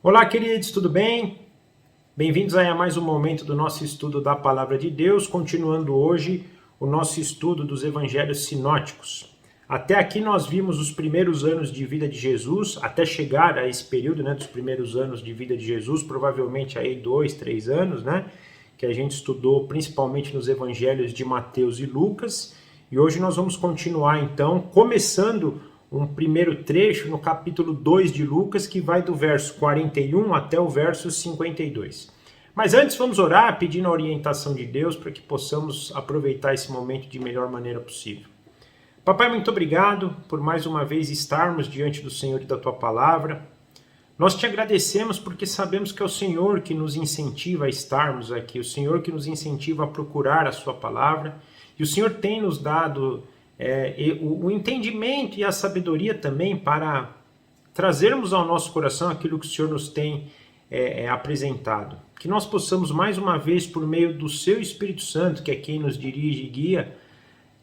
Olá, queridos, tudo bem? Bem-vindos a mais um momento do nosso estudo da Palavra de Deus, continuando hoje o nosso estudo dos Evangelhos sinóticos. Até aqui nós vimos os primeiros anos de vida de Jesus, até chegar a esse período, dos primeiros anos de vida de Jesus, provavelmente aí 2, 3 anos, que a gente estudou principalmente nos Evangelhos de Mateus e Lucas. E hoje nós vamos continuar então, começando um primeiro trecho no capítulo 2 de Lucas, que vai do verso 41 até o verso 52. Mas antes vamos orar pedindo a orientação de Deus para que possamos aproveitar esse momento de melhor maneira possível. Papai, muito obrigado por mais uma vez estarmos diante do Senhor e da Tua Palavra. Nós te agradecemos porque sabemos que é o Senhor que nos incentiva a estarmos aqui, o Senhor que nos incentiva a procurar a Sua Palavra, e o Senhor tem nos dado o entendimento e a sabedoria também para trazermos ao nosso coração aquilo que o Senhor nos tem apresentado. Que nós possamos mais uma vez, por meio do Seu Espírito Santo, que é quem nos dirige e guia,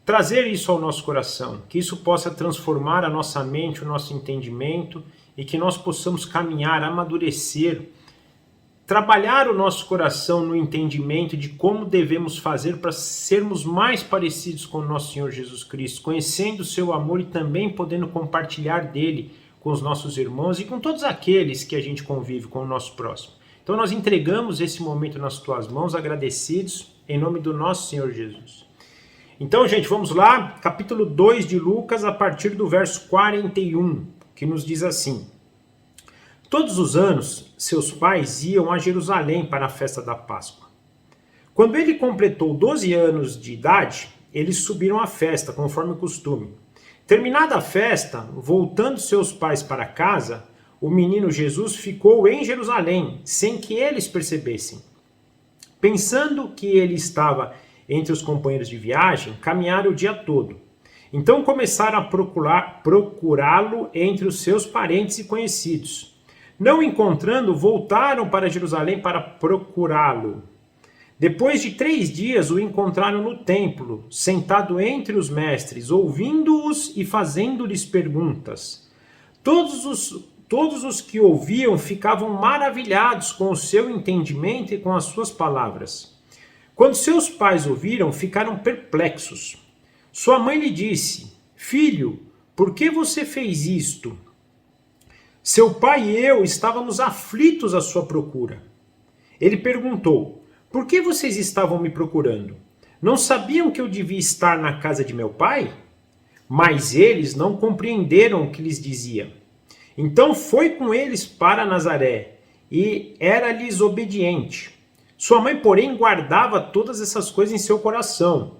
trazer isso ao nosso coração, que isso possa transformar a nossa mente, o nosso entendimento, e que nós possamos caminhar, amadurecer, trabalhar o nosso coração no entendimento de como devemos fazer para sermos mais parecidos com o nosso Senhor Jesus Cristo, conhecendo o seu amor e também podendo compartilhar dele com os nossos irmãos e com todos aqueles que a gente convive com o nosso próximo. Então nós entregamos esse momento nas tuas mãos, agradecidos, em nome do nosso Senhor Jesus. Então, gente, vamos lá, capítulo 2 de Lucas, a partir do verso 41, que nos diz assim: Todos os anos, seus pais iam a Jerusalém para a festa da Páscoa. Quando ele completou 12 anos de idade, eles subiram à festa, conforme o costume. Terminada a festa, voltando seus pais para casa, o menino Jesus ficou em Jerusalém, sem que eles percebessem. Pensando que ele estava entre os companheiros de viagem, caminharam o dia todo. Então começaram a procurá-lo entre os seus parentes e conhecidos. Não encontrando, voltaram para Jerusalém para procurá-lo. Depois de 3 dias, o encontraram no templo, sentado entre os mestres, ouvindo-os e fazendo-lhes perguntas. Todos os que ouviam ficavam maravilhados com o seu entendimento e com as suas palavras. Quando seus pais ouviram, ficaram perplexos. Sua mãe lhe disse: Filho, por que você fez isto? Seu pai e eu estávamos aflitos à sua procura. Ele perguntou: Por que vocês estavam me procurando? Não sabiam que eu devia estar na casa de meu pai? Mas eles não compreenderam o que lhes dizia. Então foi com eles para Nazaré e era-lhes obediente. Sua mãe, porém, guardava todas essas coisas em seu coração.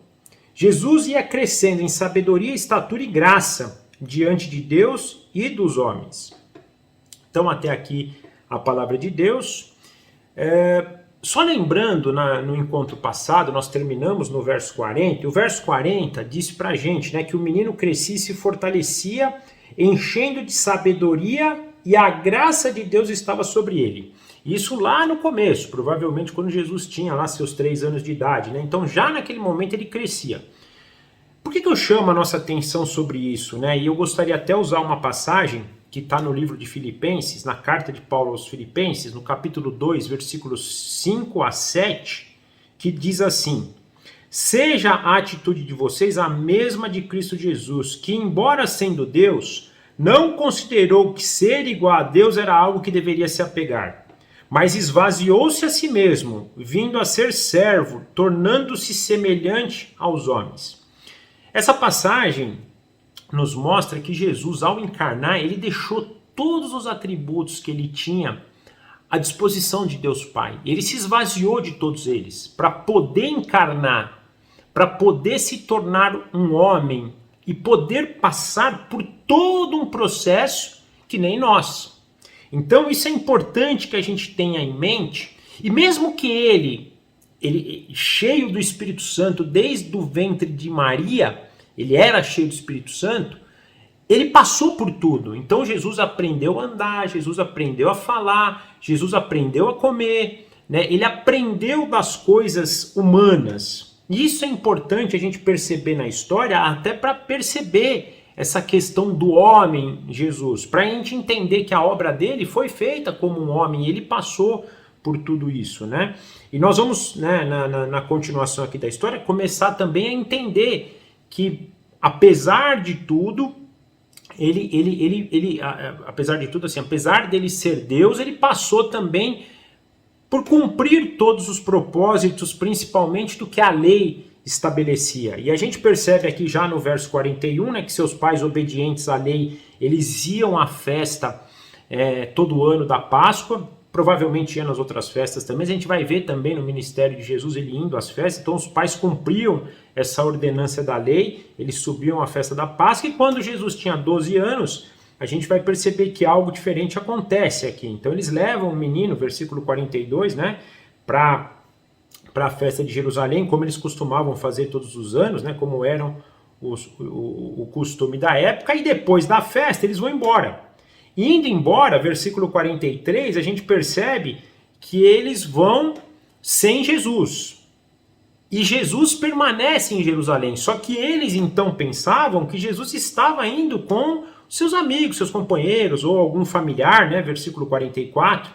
Jesus ia crescendo em sabedoria, estatura e graça diante de Deus e dos homens. Então, até aqui a palavra de Deus. Só lembrando, no encontro passado, nós terminamos no verso 40, e o verso 40 diz pra gente que o menino crescia e se fortalecia, enchendo de sabedoria, e a graça de Deus estava sobre ele. Isso lá no começo, provavelmente quando Jesus tinha lá seus 3 anos de idade, Então já naquele momento ele crescia. Por que eu chamo a nossa atenção sobre isso, E eu gostaria até usar uma passagem que está no livro de Filipenses, na carta de Paulo aos Filipenses, no capítulo 2, versículos 5 a 7, que diz assim: Seja a atitude de vocês a mesma de Cristo Jesus, que embora sendo Deus, não considerou que ser igual a Deus era algo que deveria se apegar, mas esvaziou-se a si mesmo, vindo a ser servo, tornando-se semelhante aos homens. Essa passagem nos mostra que Jesus, ao encarnar, ele deixou todos os atributos que ele tinha à disposição de Deus Pai. Ele se esvaziou de todos eles para poder encarnar, para poder se tornar um homem e poder passar por todo um processo que nem nós. Então isso é importante que a gente tenha em mente, e mesmo que ele cheio do Espírito Santo desde o ventre de Maria, ele era cheio do Espírito Santo, ele passou por tudo. Então Jesus aprendeu a andar, Jesus aprendeu a falar, Jesus aprendeu a comer, Ele aprendeu das coisas humanas. E isso é importante a gente perceber na história, até para perceber essa questão do homem Jesus, para a gente entender que a obra dele foi feita como um homem, ele passou por tudo isso, né? E nós vamos, né, na continuação aqui da história, começar também a entender que, apesar de tudo, apesar de tudo, assim, apesar dele ser Deus, ele passou também por cumprir todos os propósitos, principalmente do que a lei estabelecia. E a gente percebe aqui já no verso 41, né, que seus pais obedientes à lei, eles iam à festa todo ano da Páscoa, provavelmente ia nas outras festas também, a gente vai ver também no ministério de Jesus ele indo às festas, então os pais cumpriam essa ordenança da lei, eles subiam à festa da Páscoa, e quando Jesus tinha 12 anos, a gente vai perceber que algo diferente acontece aqui. Então eles levam o menino, versículo 42, né, para a festa de Jerusalém, como eles costumavam fazer todos os anos, né, como eram o costume da época, e depois da festa eles vão embora. Indo embora, versículo 43, a gente percebe que eles vão sem Jesus. E Jesus permanece em Jerusalém. Só que eles então pensavam que Jesus estava indo com seus amigos, seus companheiros, ou algum familiar, né? Versículo 44.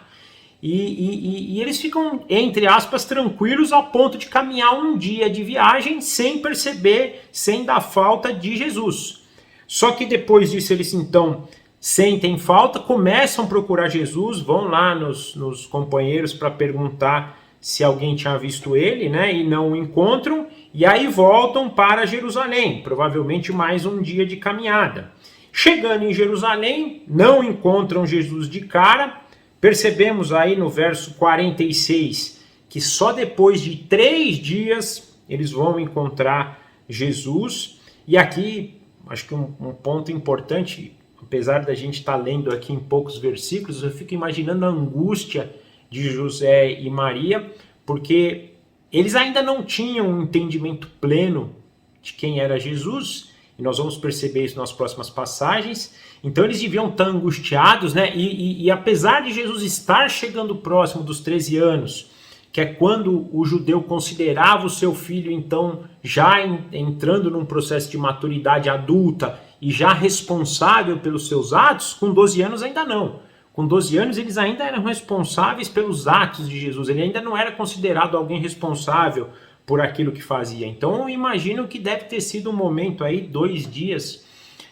E eles ficam, entre aspas, tranquilos ao ponto de caminhar um dia de viagem sem perceber, sem dar falta de Jesus. Só que depois disso eles então sentem falta, começam a procurar Jesus, vão lá nos companheiros para perguntar se alguém tinha visto ele, né? E não o encontram, e aí voltam para Jerusalém, provavelmente mais um dia de caminhada. Chegando em Jerusalém, não encontram Jesus de cara. Percebemos aí no verso 46 que só depois de 3 dias eles vão encontrar Jesus. E aqui, acho que um ponto importante, apesar da gente estar lendo aqui em poucos versículos, eu fico imaginando a angústia de José e Maria, porque eles ainda não tinham um entendimento pleno de quem era Jesus, e nós vamos perceber isso nas próximas passagens. Então eles deviam estar angustiados, né? E apesar de Jesus estar chegando próximo dos 13 anos, que é quando o judeu considerava o seu filho, então, já entrando num processo de maturidade adulta e já responsável pelos seus atos, com 12 anos ainda não. Com 12 anos eles ainda eram responsáveis pelos atos de Jesus, ele ainda não era considerado alguém responsável por aquilo que fazia. Então eu imagino que deve ter sido um momento aí, 2 dias,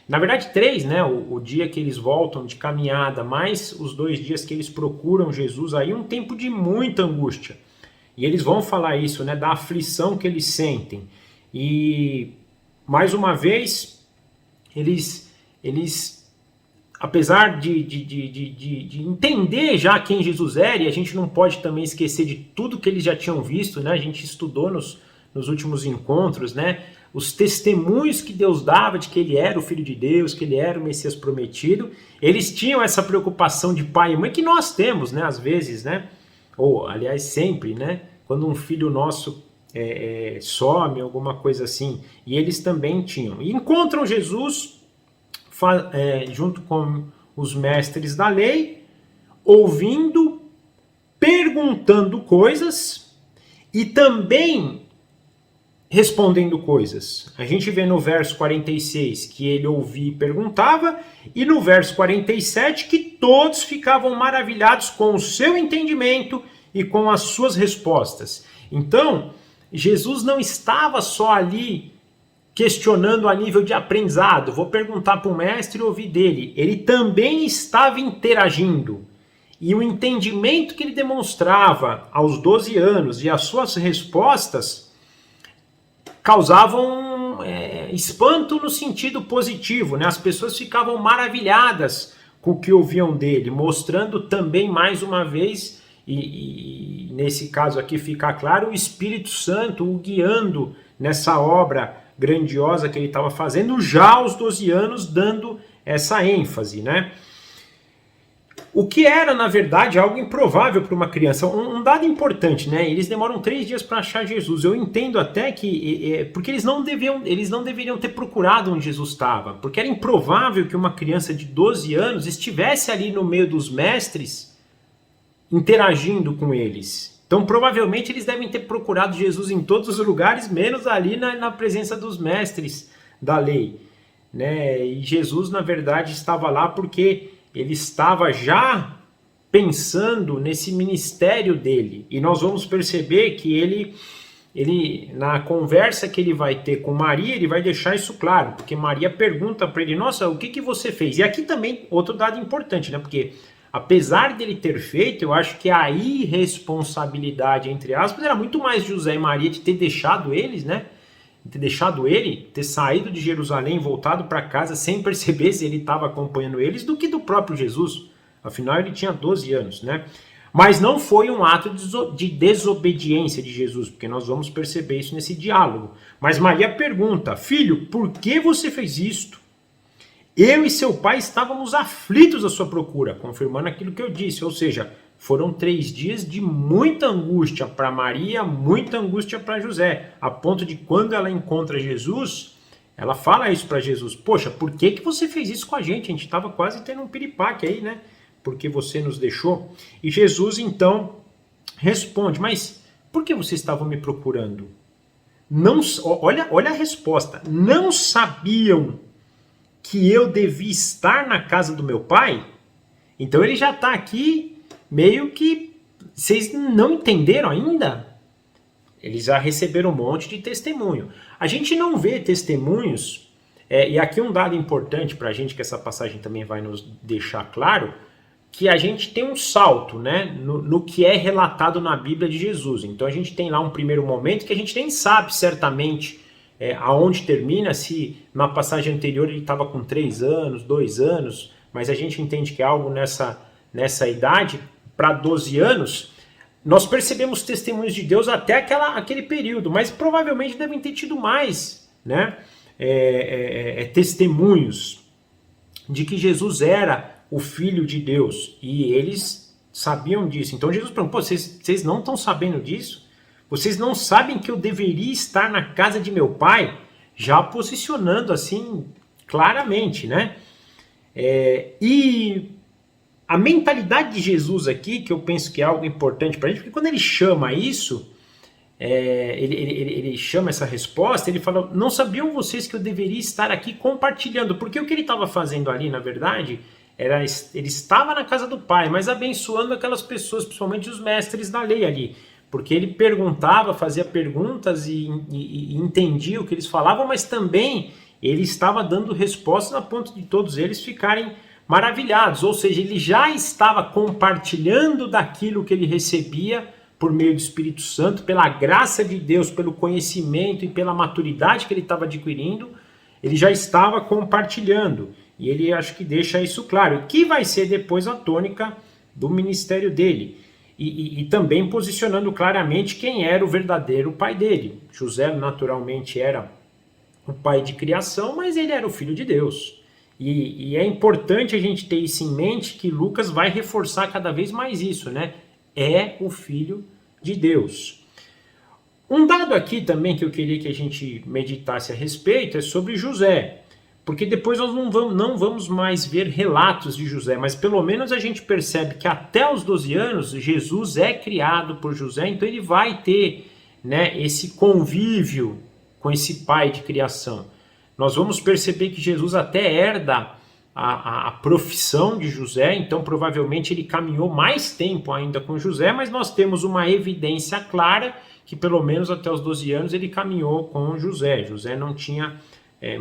na verdade 3, né? O dia que eles voltam de caminhada, mais os 2 dias que eles procuram Jesus, aí um tempo de muita angústia. E eles vão falar isso, né? Da aflição que eles sentem. E mais uma vez, eles apesar de entender já quem Jesus era, e a gente não pode também esquecer de tudo que eles já tinham visto, né? A gente estudou nos últimos encontros, né? Os testemunhos que Deus dava de que ele era o Filho de Deus, que ele era o Messias prometido. Eles tinham essa preocupação de pai e mãe que nós temos, né? Às vezes, né? Ou, aliás, sempre, né? Quando um filho nosso some, alguma coisa assim. E eles também tinham. E encontram Jesus junto com os mestres da lei, ouvindo, perguntando coisas e também respondendo coisas. A gente vê no verso 46 que ele ouvia e perguntava, e no verso 47 que todos ficavam maravilhados com o seu entendimento e com as suas respostas. Então, Jesus não estava só ali questionando a nível de aprendizado, vou perguntar para o mestre e ouvir dele. Ele também estava interagindo. E o entendimento que ele demonstrava aos 12 anos e as suas respostas causavam espanto no sentido positivo, né? As pessoas ficavam maravilhadas com o que ouviam dele, mostrando também mais uma vez, e nesse caso aqui fica claro, o Espírito Santo o guiando nessa obra grandiosa que ele estava fazendo já aos 12 anos, dando essa ênfase, né? O que era, na verdade, algo improvável para uma criança. Um dado importante, né? Eles demoram 3 dias para achar Jesus. Eu entendo até que... porque eles não deveriam ter procurado onde Jesus estava. Porque era improvável que uma criança de 12 anos estivesse ali no meio dos mestres, interagindo com eles. Então, provavelmente, eles devem ter procurado Jesus em todos os lugares, menos ali na presença dos mestres da lei, né? E Jesus, na verdade, estava lá porque ele estava já pensando nesse ministério dele. E nós vamos perceber que ele na conversa que ele vai ter com Maria, ele vai deixar isso claro, porque Maria pergunta para ele, nossa, o que você fez? E aqui também outro dado importante, né? Porque apesar dele ter feito, eu acho que a irresponsabilidade, entre aspas, era muito mais de José e Maria de ter deixado eles, né? Ter deixado ele, ter saído de Jerusalém, voltado para casa sem perceber se ele estava acompanhando eles, do que do próprio Jesus. Afinal, ele tinha 12 anos, né? Mas não foi um ato de desobediência de Jesus, porque nós vamos perceber isso nesse diálogo. Mas Maria pergunta, filho, por que você fez isto? Eu e seu pai estávamos aflitos à sua procura, confirmando aquilo que eu disse, ou seja, foram 3 dias de muita angústia para Maria, muita angústia para José, a ponto de quando ela encontra Jesus, ela fala isso para Jesus, poxa, por que você fez isso com a gente estava quase tendo um piripaque aí, né? Porque você nos deixou. E Jesus então responde, mas por que vocês estavam me procurando? Não, olha a resposta, não sabiam que eu devia estar na casa do meu pai? Então ele já está aqui meio que, vocês não entenderam ainda? Eles já receberam um monte de testemunho. A gente não vê testemunhos, e aqui um dado importante para a gente, que essa passagem também vai nos deixar claro, que a gente tem um salto, né, no que é relatado na Bíblia de Jesus. Então a gente tem lá um primeiro momento que a gente nem sabe certamente aonde termina, se na passagem anterior ele estava com 3 anos, 2 anos, mas a gente entende que é algo nessa idade, para 12 anos, nós percebemos testemunhos de Deus até aquele período, mas provavelmente devem ter tido mais, né, testemunhos de que Jesus era o Filho de Deus, e eles sabiam disso. Então Jesus perguntou, vocês não estão sabendo disso? Vocês não sabem que eu deveria estar na casa de meu pai? Já posicionando assim claramente, né? E a mentalidade de Jesus aqui, que eu penso que é algo importante para a gente, porque quando ele chama isso, ele chama essa resposta, ele fala, não sabiam vocês que eu deveria estar aqui compartilhando? Porque o que ele estava fazendo ali, na verdade, ele estava na casa do pai, mas abençoando aquelas pessoas, principalmente os mestres da lei ali, porque ele perguntava, fazia perguntas e entendia o que eles falavam, mas também ele estava dando respostas a ponto de todos eles ficarem maravilhados, ou seja, ele já estava compartilhando daquilo que ele recebia por meio do Espírito Santo, pela graça de Deus, pelo conhecimento e pela maturidade que ele estava adquirindo, ele já estava compartilhando. E ele acho que deixa isso claro, que vai ser depois a tônica do ministério dele. E também posicionando claramente quem era o verdadeiro pai dele. José naturalmente era o pai de criação, mas ele era o filho de Deus. E é importante a gente ter isso em mente, que Lucas vai reforçar cada vez mais isso, né? É o filho de Deus. Um dado aqui também que eu queria que a gente meditasse a respeito é sobre José. Porque depois nós não vamos mais ver relatos de José, mas pelo menos a gente percebe que até os 12 anos Jesus é criado por José, então ele vai ter, né, esse convívio com esse pai de criação. Nós vamos perceber que Jesus até herda a profissão de José, então provavelmente ele caminhou mais tempo ainda com José, mas nós temos uma evidência clara que pelo menos até os 12 anos ele caminhou com José. José não tinha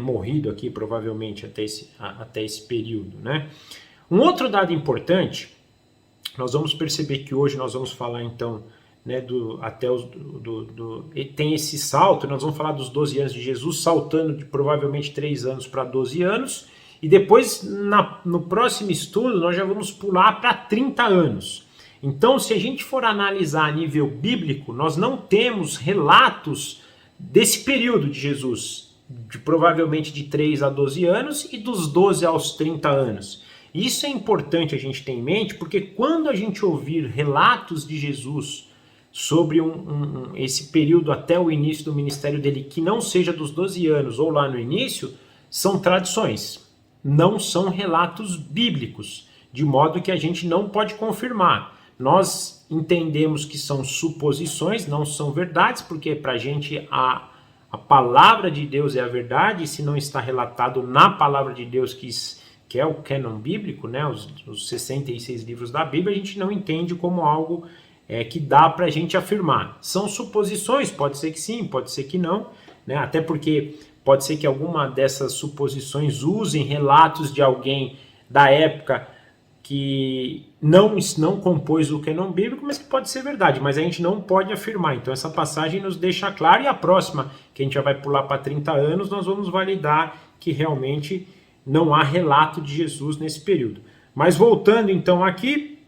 morrido aqui, provavelmente, até esse período, né? Um outro dado importante, nós vamos perceber que hoje nós vamos falar, então, né, tem esse salto, nós vamos falar dos 12 anos de Jesus, saltando de provavelmente 3 anos para 12 anos, e depois, no próximo estudo, nós já vamos pular para 30 anos. Então, se a gente for analisar a nível bíblico, nós não temos relatos desse período de Jesus, provavelmente de 3 a 12 anos e dos 12 aos 30 anos. Isso é importante a gente ter em mente, porque quando a gente ouvir relatos de Jesus sobre esse período até o início do ministério dele, que não seja dos 12 anos ou lá no início, são tradições, não são relatos bíblicos, de modo que a gente não pode confirmar. Nós entendemos que são suposições, não são verdades, porque para a gente a a palavra de Deus é a verdade, e se não está relatado na palavra de Deus, que é o cânon bíblico, né, os 66 livros da Bíblia, a gente não entende como algo que dá para a gente afirmar. São suposições, pode ser que sim, pode ser que não, né, até porque pode ser que alguma dessas suposições usem relatos de alguém da época que não compôs o cânon bíblico, mas que pode ser verdade, mas a gente não pode afirmar. Então essa passagem nos deixa claro, e a próxima, que a gente já vai pular para 30 anos, nós vamos validar que realmente não há relato de Jesus nesse período. Mas voltando então aqui,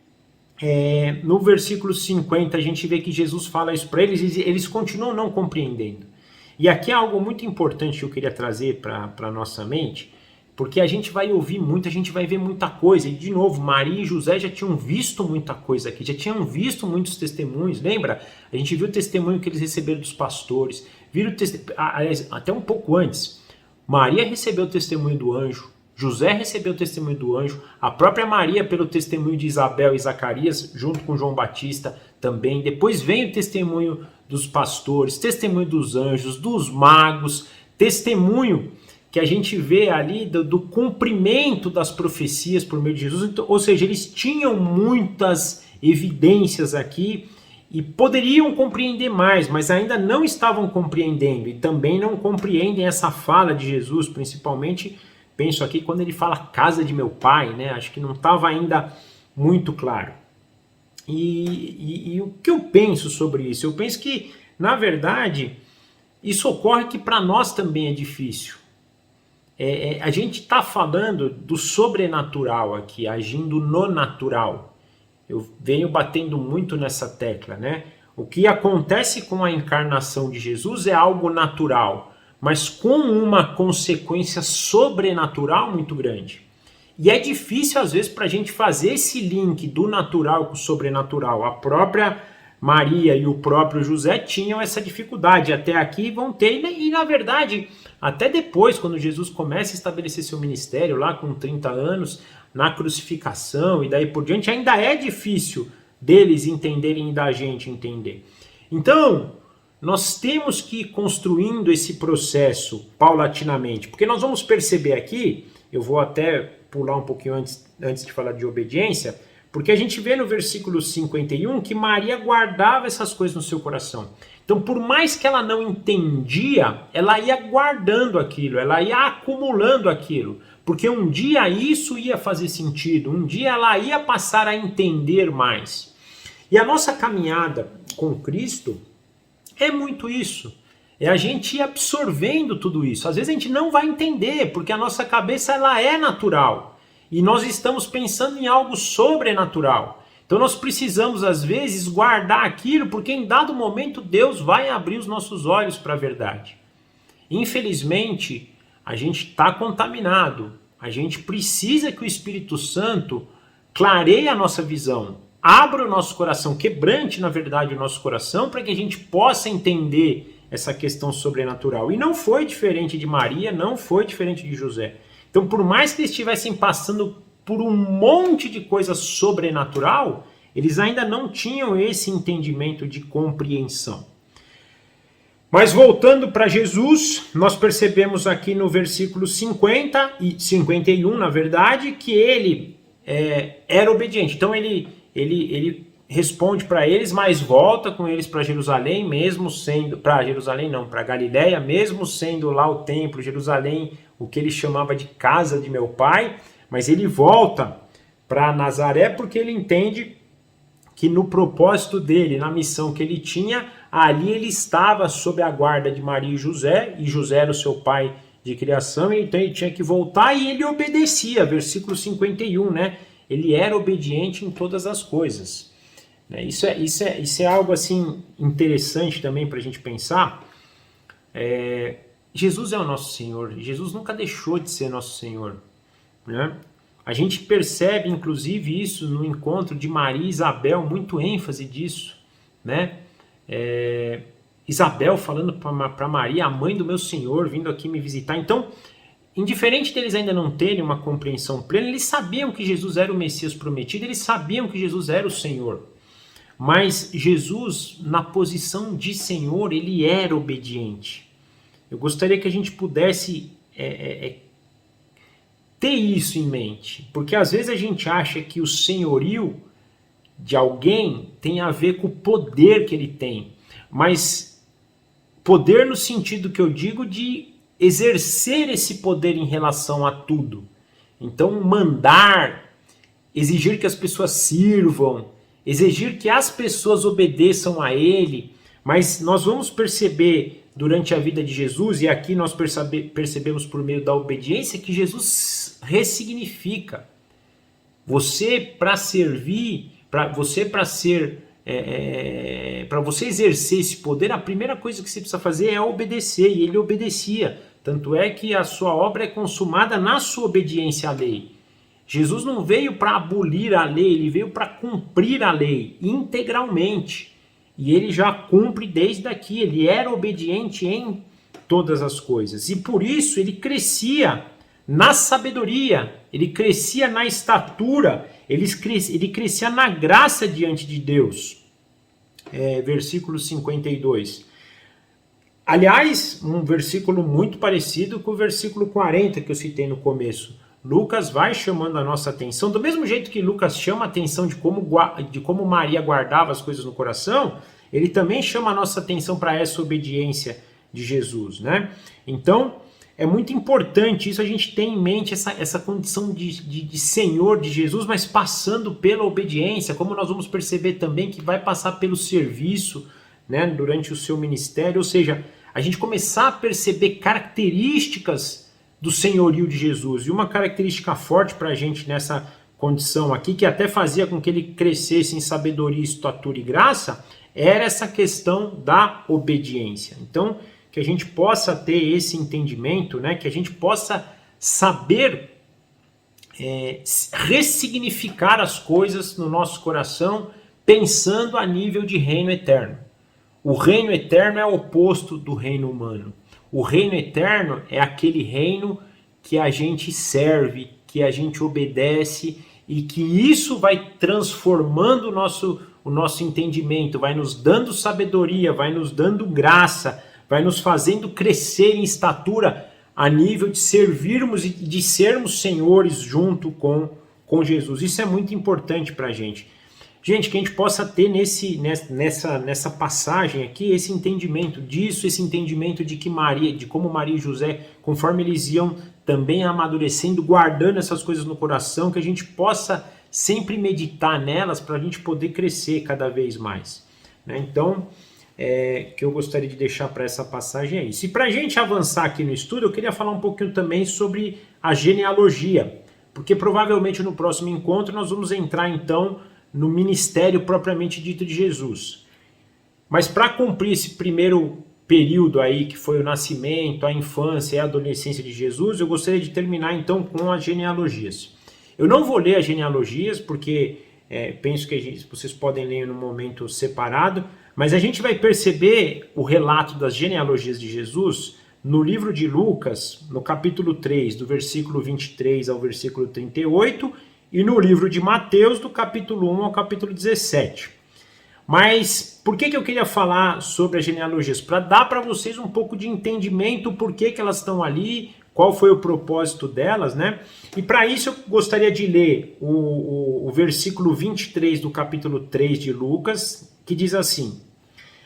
no versículo 50 a gente vê que Jesus fala isso para eles, e eles continuam não compreendendo. E aqui é algo muito importante que eu queria trazer para a nossa mente, porque a gente vai ouvir muito, a gente vai ver muita coisa. E, de novo, Maria e José já tinham visto muita coisa aqui, já tinham visto muitos testemunhos. Lembra? A gente viu o testemunho que eles receberam dos pastores, viram até um pouco antes. Maria recebeu o testemunho do anjo, José recebeu o testemunho do anjo, a própria Maria pelo testemunho de Isabel e Zacarias, junto com João Batista também. Depois vem o testemunho dos pastores, testemunho dos anjos, dos magos, testemunho que a gente vê ali do cumprimento das profecias por meio de Jesus. Então, ou seja, eles tinham muitas evidências aqui e poderiam compreender mais, mas ainda não estavam compreendendo, e também não compreendem essa fala de Jesus, principalmente, penso aqui, quando ele fala casa de meu pai, né? Acho que não estava ainda muito claro. E o que eu penso sobre isso? Eu penso que, na verdade, isso ocorre que para nós também é difícil. A gente está falando do sobrenatural aqui, agindo no natural. Eu venho batendo muito nessa tecla, né? O que acontece com a encarnação de Jesus é algo natural, mas com uma consequência sobrenatural muito grande. E é difícil, às vezes, para a gente fazer esse link do natural com o sobrenatural. A própria Maria e o próprio José tinham essa dificuldade, até aqui vão ter, e na verdade, até depois, quando Jesus começa a estabelecer seu ministério, lá com 30 anos, na crucificação e daí por diante, ainda é difícil deles entenderem e da gente entender. Então, nós temos que ir construindo esse processo paulatinamente, porque nós vamos perceber aqui, eu vou até pular um pouquinho antes de falar de obediência, porque a gente vê no versículo 51 que Maria guardava essas coisas no seu coração. Então, por mais que ela não entendia, ela ia guardando aquilo, ela ia acumulando aquilo, porque um dia isso ia fazer sentido, um dia ela ia passar a entender mais. E a nossa caminhada com Cristo é muito isso. É a gente ir absorvendo tudo isso. Às vezes a gente não vai entender, porque a nossa cabeça ela é natural. E nós estamos pensando em algo sobrenatural. Então nós precisamos, às vezes, guardar aquilo, porque em dado momento Deus vai abrir os nossos olhos para a verdade. Infelizmente, a gente está contaminado. A gente precisa que o Espírito Santo clareie a nossa visão, abra o nosso coração, quebrante, na verdade, o nosso coração, para que a gente possa entender essa questão sobrenatural. E não foi diferente de Maria, não foi diferente de José. Então, por mais que eles estivessem passando por um monte de coisa sobrenatural, eles ainda não tinham esse entendimento de compreensão. Mas voltando para Jesus, nós percebemos aqui no versículo 50 e 51, na verdade, que ele era obediente. Então ele responde para eles, mas volta com eles para Jerusalém, mesmo sendo para Jerusalém não, para Galiléia, mesmo sendo lá o templo, Jerusalém, o que ele chamava de casa de meu pai, mas ele volta para Nazaré porque ele entende que no propósito dele, na missão que ele tinha, ali ele estava sob a guarda de Maria e José era o seu pai de criação, então ele tinha que voltar e ele obedecia, versículo 51, né? Ele era obediente em todas as coisas. Isso é algo assim interessante também para a gente pensar. Jesus é o nosso Senhor, Jesus nunca deixou de ser nosso Senhor, né? A gente percebe, inclusive, isso no encontro de Maria e Isabel, muito ênfase disso, né? Isabel falando para Maria, a mãe do meu Senhor, vindo aqui me visitar. Então, indiferente deles ainda não terem uma compreensão plena, eles sabiam que Jesus era o Messias prometido, eles sabiam que Jesus era o Senhor. Mas Jesus, na posição de Senhor, ele era obediente. Eu gostaria que a gente pudesse ter isso em mente, porque às vezes a gente acha que o senhorio de alguém tem a ver com o poder que ele tem, mas poder no sentido que eu digo de exercer esse poder em relação a tudo. Então, mandar, exigir que as pessoas sirvam, exigir que as pessoas obedeçam a ele, mas nós vamos perceber durante a vida de Jesus, e aqui nós percebemos por meio da obediência, que Jesus ressignifica. Você, para servir, para você exercer esse poder, a primeira coisa que você precisa fazer é obedecer, e ele obedecia. Tanto é que a sua obra é consumada na sua obediência à lei. Jesus não veio para abolir a lei, ele veio para cumprir a lei integralmente. E ele já cumpre desde aqui, ele era obediente em todas as coisas. E por isso ele crescia na sabedoria, ele crescia na estatura, ele crescia na graça diante de Deus. Versículo 52. Aliás, um versículo muito parecido com o versículo 40 que eu citei no começo. Lucas vai chamando a nossa atenção, do mesmo jeito que Lucas chama a atenção de como Maria guardava as coisas no coração, ele também chama a nossa atenção para essa obediência de Jesus, né? Então, é muito importante isso, a gente tem em mente essa condição de Senhor de Jesus, mas passando pela obediência, como nós vamos perceber também que vai passar pelo serviço, né, durante o seu ministério, ou seja, a gente começar a perceber características do senhorio de Jesus. E uma característica forte para a gente nessa condição aqui, que até fazia com que ele crescesse em sabedoria, estatura e graça, era essa questão da obediência. Então, que a gente possa ter esse entendimento, né, que a gente possa saber ressignificar as coisas no nosso coração, pensando a nível de reino eterno. O reino eterno é o oposto do reino humano. O reino eterno é aquele reino que a gente serve, que a gente obedece e que isso vai transformando o nosso entendimento, vai nos dando sabedoria, vai nos dando graça, vai nos fazendo crescer em estatura a nível de servirmos e de sermos senhores junto com Jesus. Isso é muito importante para a gente. Gente, que a gente possa ter nessa passagem aqui esse entendimento disso, esse entendimento de como Maria e José, conforme eles iam também amadurecendo, guardando essas coisas no coração, que a gente possa sempre meditar nelas para a gente poder crescer cada vez mais, né? Então, que eu gostaria de deixar para essa passagem é isso. E para a gente avançar aqui no estudo, eu queria falar um pouquinho também sobre a genealogia, porque provavelmente no próximo encontro nós vamos entrar então no ministério propriamente dito de Jesus. Mas para cumprir esse primeiro período aí, que foi o nascimento, a infância e a adolescência de Jesus, eu gostaria de terminar então com as genealogias. Eu não vou ler as genealogias, porque penso que vocês podem ler num momento separado, mas a gente vai perceber o relato das genealogias de Jesus no livro de Lucas, no capítulo 3, do versículo 23 ao versículo 38, e no livro de Mateus, do capítulo 1 ao capítulo 17. Mas por que eu queria falar sobre as genealogias? Para dar para vocês um pouco de entendimento por que elas estão ali, qual foi o propósito delas, né? E para isso eu gostaria de ler o versículo 23 do capítulo 3 de Lucas, que diz assim: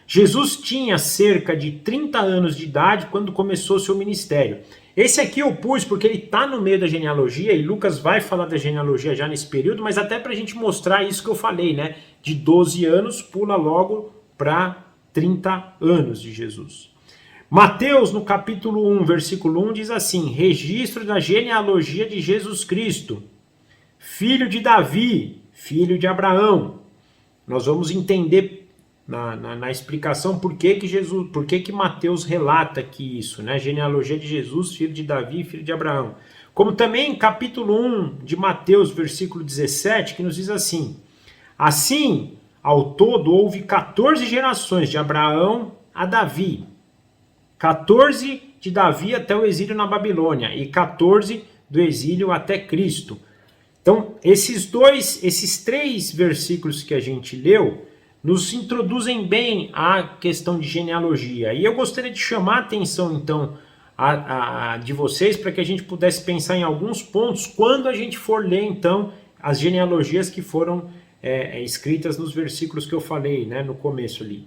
Jesus tinha cerca de 30 anos de idade quando começou seu ministério. Esse aqui eu pus porque ele está no meio da genealogia, e Lucas vai falar da genealogia já nesse período, mas até para a gente mostrar isso que eu falei, né? De 12 anos, pula logo para 30 anos de Jesus. Mateus, no capítulo 1, versículo 1, diz assim: registro da genealogia de Jesus Cristo, filho de Davi, filho de Abraão. Nós vamos entender na explicação por que Mateus relata aqui isso, né? Genealogia de Jesus, filho de Davi, filho de Abraão. Como também em capítulo 1 de Mateus, versículo 17, que nos diz assim: assim, ao todo, houve 14 gerações de Abraão a Davi, 14 de Davi até o exílio na Babilônia e 14 do exílio até Cristo. Então, esses três versículos que a gente leu nos introduzem bem a questão de genealogia. E eu gostaria de chamar a atenção, então, de vocês para que a gente pudesse pensar em alguns pontos quando a gente for ler, então, as genealogias que foram escritas nos versículos que eu falei, né, no começo ali.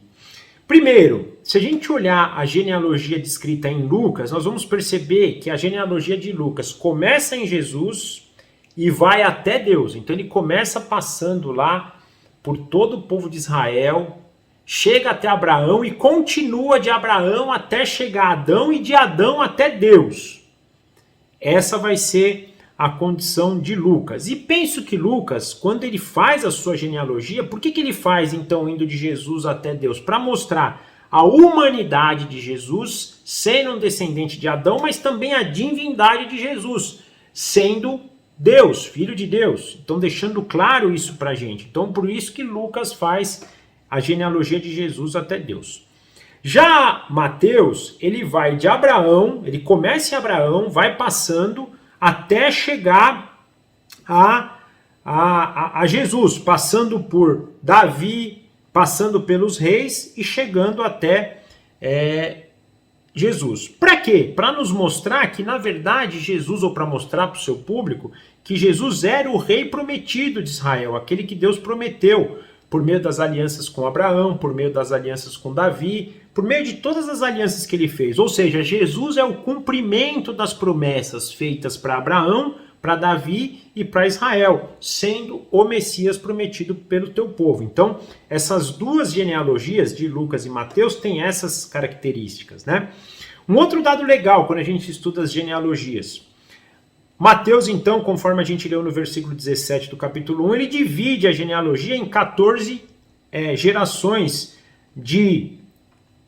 Primeiro, se a gente olhar a genealogia descrita em Lucas, nós vamos perceber que a genealogia de Lucas começa em Jesus e vai até Deus. Então ele começa passando lá por todo o povo de Israel, chega até Abraão e continua de Abraão até chegar a Adão e de Adão até Deus. Essa vai ser a condição de Lucas. E penso que Lucas, quando ele faz a sua genealogia, por que ele faz então indo de Jesus até Deus? Para mostrar a humanidade de Jesus, sendo um descendente de Adão, mas também a divindade de Jesus, sendo Deus, filho de Deus. Então deixando claro isso para a gente. Então por isso que Lucas faz a genealogia de Jesus até Deus. Já Mateus, ele vai de Abraão, ele começa em Abraão, vai passando até chegar a Jesus, passando por Davi, passando pelos reis e chegando até Jesus. Para quê? Para nos mostrar que, na verdade, Jesus, ou para mostrar para o seu público, que Jesus era o rei prometido de Israel, aquele que Deus prometeu, por meio das alianças com Abraão, por meio das alianças com Davi, por meio de todas as alianças que ele fez. Ou seja, Jesus é o cumprimento das promessas feitas para Abraão, para Davi e para Israel, sendo o Messias prometido pelo teu povo. Então, essas duas genealogias de Lucas e Mateus têm essas características, né? Um outro dado legal quando a gente estuda as genealogias. Mateus, então, conforme a gente leu no versículo 17 do capítulo 1, ele divide a genealogia em 14 gerações de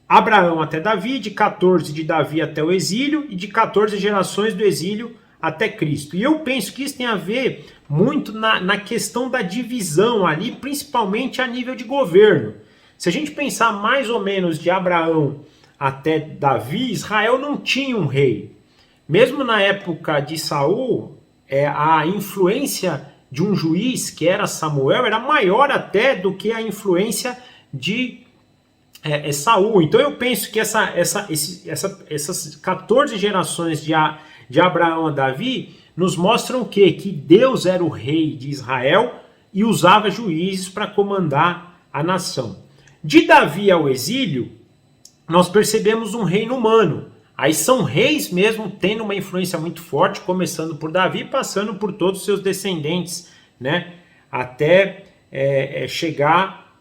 Abraão até Davi, de 14 de Davi até o exílio e de 14 gerações do exílio até Cristo. E eu penso que isso tem a ver muito na questão da divisão ali, principalmente a nível de governo. Se a gente pensar mais ou menos de Abraão até Davi, Israel não tinha um rei. Mesmo na época de Saul, a influência de um juiz, que era Samuel, era maior até do que a influência de Saul. Então eu penso que essas 14 gerações de Abraão a Davi nos mostram o quê? Que Deus era o rei de Israel e usava juízes para comandar a nação. De Davi ao exílio, nós percebemos um reino humano. Aí são reis mesmo, tendo uma influência muito forte, começando por Davi, passando por todos os seus descendentes, né? Até chegar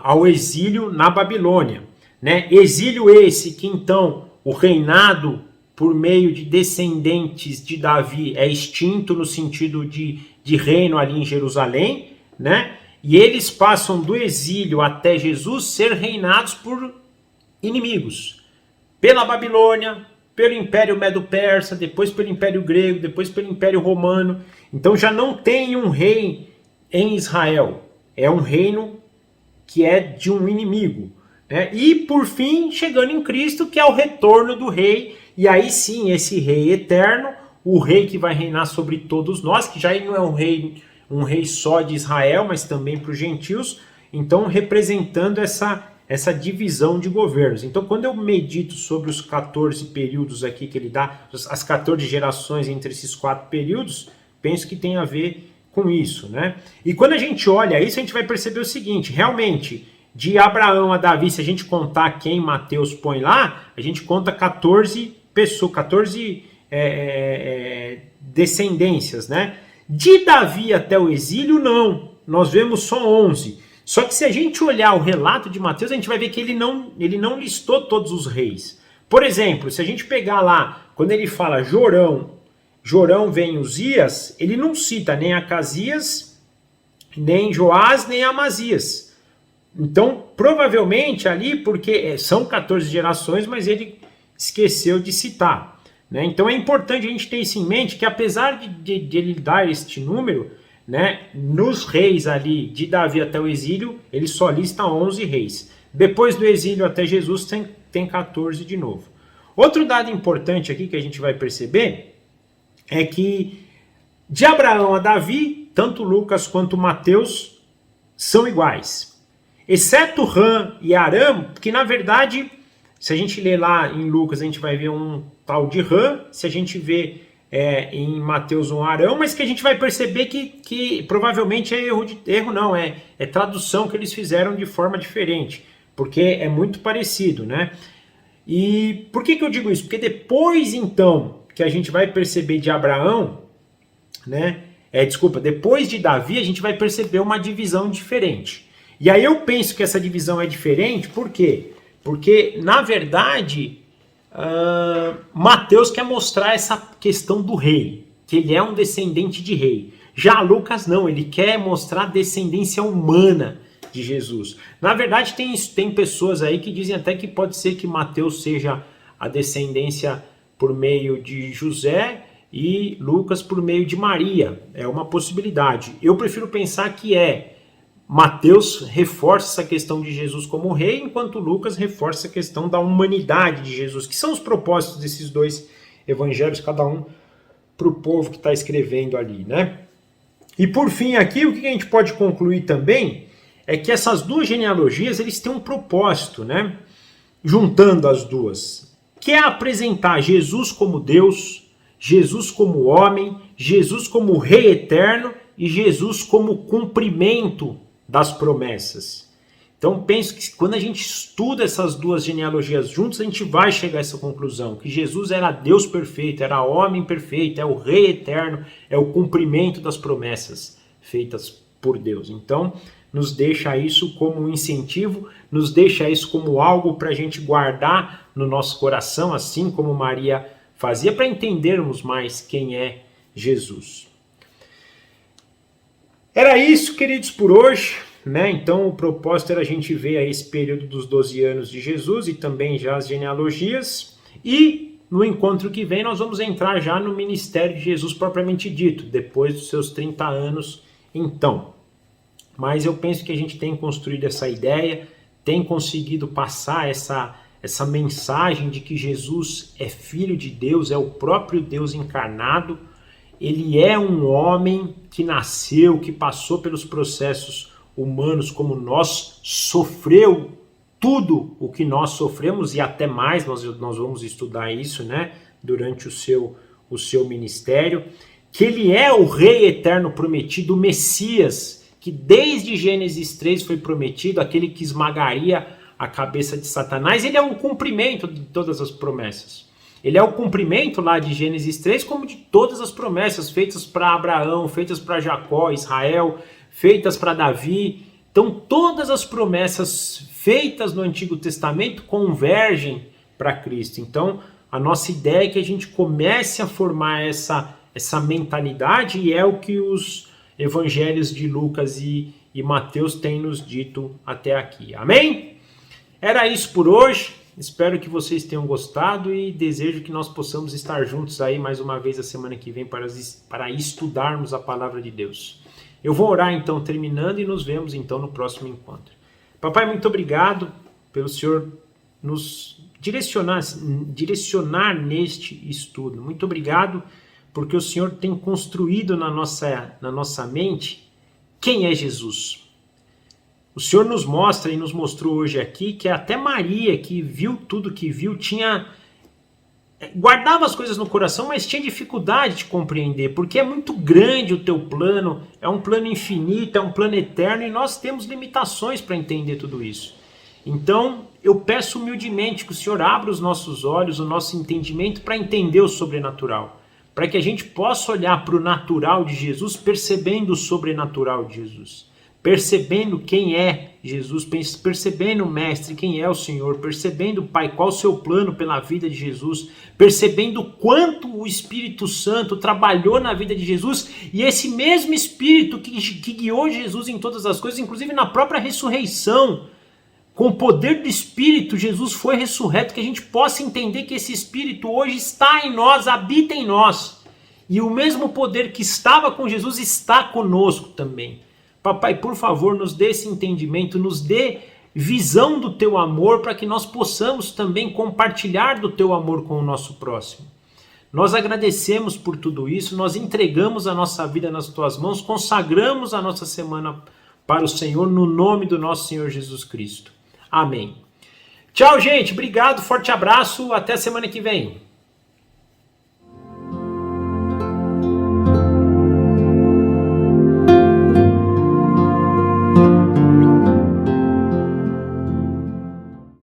ao exílio na Babilônia, né? Exílio esse que então o reinado por meio de descendentes de Davi é extinto no sentido de reino ali em Jerusalém, né? E eles passam do exílio até Jesus ser reinados por inimigos, pela Babilônia, pelo Império Medo-Persa, depois pelo Império Grego, depois pelo Império Romano. Então já não tem um rei em Israel, é um reino que é de um inimigo, né? E por fim, chegando em Cristo, que é o retorno do rei, e aí sim, esse rei eterno, o rei que vai reinar sobre todos nós, que já não é um rei só de Israel, mas também para os gentios, então representando essa divisão de governos. Então, quando eu medito sobre os 14 períodos aqui que ele dá, as 14 gerações entre esses 4 períodos, penso que tem a ver com isso, né? E quando a gente olha isso, a gente vai perceber o seguinte, realmente, de Abraão a Davi, se a gente contar quem Mateus põe lá, a gente conta 14 pessoas, 14 descendências, né? De Davi até o exílio, não. Nós vemos só 11. Só que se a gente olhar o relato de Mateus, a gente vai ver que ele não listou todos os reis. Por exemplo, se a gente pegar lá, quando ele fala Jorão vem Uzias, ele não cita nem Acasias, nem Joás, nem Amazias. Então, provavelmente ali, porque são 14 gerações, mas ele esqueceu de citar, né? Então é importante a gente ter isso em mente, que apesar de ele dar este número, né, nos reis ali de Davi até o exílio, ele só lista 11 reis. Depois do exílio até Jesus tem 14 de novo. Outro dado importante aqui que a gente vai perceber é que de Abraão a Davi, tanto Lucas quanto Mateus são iguais. Exceto Ram e Aram, que na verdade, se a gente ler lá em Lucas, a gente vai ver um tal de Ram, se a gente vê em Mateus um Arão, mas que a gente vai perceber que provavelmente é erro não, é tradução que eles fizeram de forma diferente, porque é muito parecido, né? E por que eu digo isso? Porque depois, então, que a gente vai perceber de Abraão, né? Depois de Davi, a gente vai perceber uma divisão diferente. E aí eu penso que essa divisão é diferente, por quê? Porque, na verdade, Mateus quer mostrar essa questão do rei, que ele é um descendente de rei. Já Lucas não, ele quer mostrar a descendência humana de Jesus. Na verdade, tem pessoas aí que dizem até que pode ser que Mateus seja a descendência por meio de José e Lucas por meio de Maria. É uma possibilidade. Eu prefiro pensar que Mateus reforça essa questão de Jesus como rei, enquanto Lucas reforça a questão da humanidade de Jesus, que são os propósitos desses dois evangelhos, cada um para o povo que está escrevendo ali, né? E por fim aqui, o que a gente pode concluir também é que essas duas genealogias, eles têm um propósito, né? Juntando as duas, que é apresentar Jesus como Deus, Jesus como homem, Jesus como rei eterno e Jesus como cumprimento das promessas. Então penso que quando a gente estuda essas duas genealogias juntos, a gente vai chegar a essa conclusão, que Jesus era Deus perfeito, era homem perfeito, é o rei eterno, é o cumprimento das promessas feitas por Deus. Então nos deixa isso como um incentivo, nos deixa isso como algo para a gente guardar no nosso coração, assim como Maria fazia, para entendermos mais quem é Jesus. Era isso, queridos, por hoje, né? Então o propósito era a gente ver aí esse período dos 12 anos de Jesus e também já as genealogias. E no encontro que vem nós vamos entrar já no ministério de Jesus propriamente dito, depois dos seus 30 anos então. Mas eu penso que a gente tem construído essa ideia, tem conseguido passar essa mensagem de que Jesus é filho de Deus, é o próprio Deus encarnado. Ele é um homem que nasceu, que passou pelos processos humanos como nós, sofreu tudo o que nós sofremos e até mais, nós vamos estudar isso, né, durante o seu ministério, que ele é o rei eterno prometido, o Messias, que desde Gênesis 3 foi prometido, aquele que esmagaria a cabeça de Satanás. Ele é o cumprimento de todas as promessas. Ele é o cumprimento lá de Gênesis 3, como de todas as promessas feitas para Abraão, feitas para Jacó, Israel, feitas para Davi. Então todas as promessas feitas no Antigo Testamento convergem para Cristo. Então a nossa ideia é que a gente comece a formar essa mentalidade, e é o que os evangelhos de Lucas e Mateus têm nos dito até aqui. Amém? Era isso por hoje. Espero que vocês tenham gostado e desejo que nós possamos estar juntos aí mais uma vez a semana que vem para estudarmos a palavra de Deus. Eu vou orar então terminando e nos vemos então no próximo encontro. Papai, muito obrigado pelo Senhor nos direcionar neste estudo. Muito obrigado porque o Senhor tem construído na nossa mente quem é Jesus. O Senhor nos mostra e nos mostrou hoje aqui que até Maria, que viu tudo que viu, guardava as coisas no coração, mas tinha dificuldade de compreender, porque é muito grande o teu plano, é um plano infinito, é um plano eterno, e nós temos limitações para entender tudo isso. Então, eu peço humildemente que o Senhor abra os nossos olhos, o nosso entendimento para entender o sobrenatural, para que a gente possa olhar para o natural de Jesus, percebendo o sobrenatural de Jesus. Percebendo quem é Jesus, percebendo, Mestre, quem é o Senhor, percebendo, Pai, qual o seu plano pela vida de Jesus, percebendo quanto o Espírito Santo trabalhou na vida de Jesus, e esse mesmo Espírito que guiou Jesus em todas as coisas, inclusive na própria ressurreição, com o poder do Espírito, Jesus foi ressurreto, que a gente possa entender que esse Espírito hoje está em nós, habita em nós, e o mesmo poder que estava com Jesus está conosco também. Papai, por favor, nos dê esse entendimento, nos dê visão do teu amor para que nós possamos também compartilhar do teu amor com o nosso próximo. Nós agradecemos por tudo isso, nós entregamos a nossa vida nas tuas mãos, consagramos a nossa semana para o Senhor, no nome do nosso Senhor Jesus Cristo. Amém. Tchau, gente. Obrigado, forte abraço. Até semana que vem.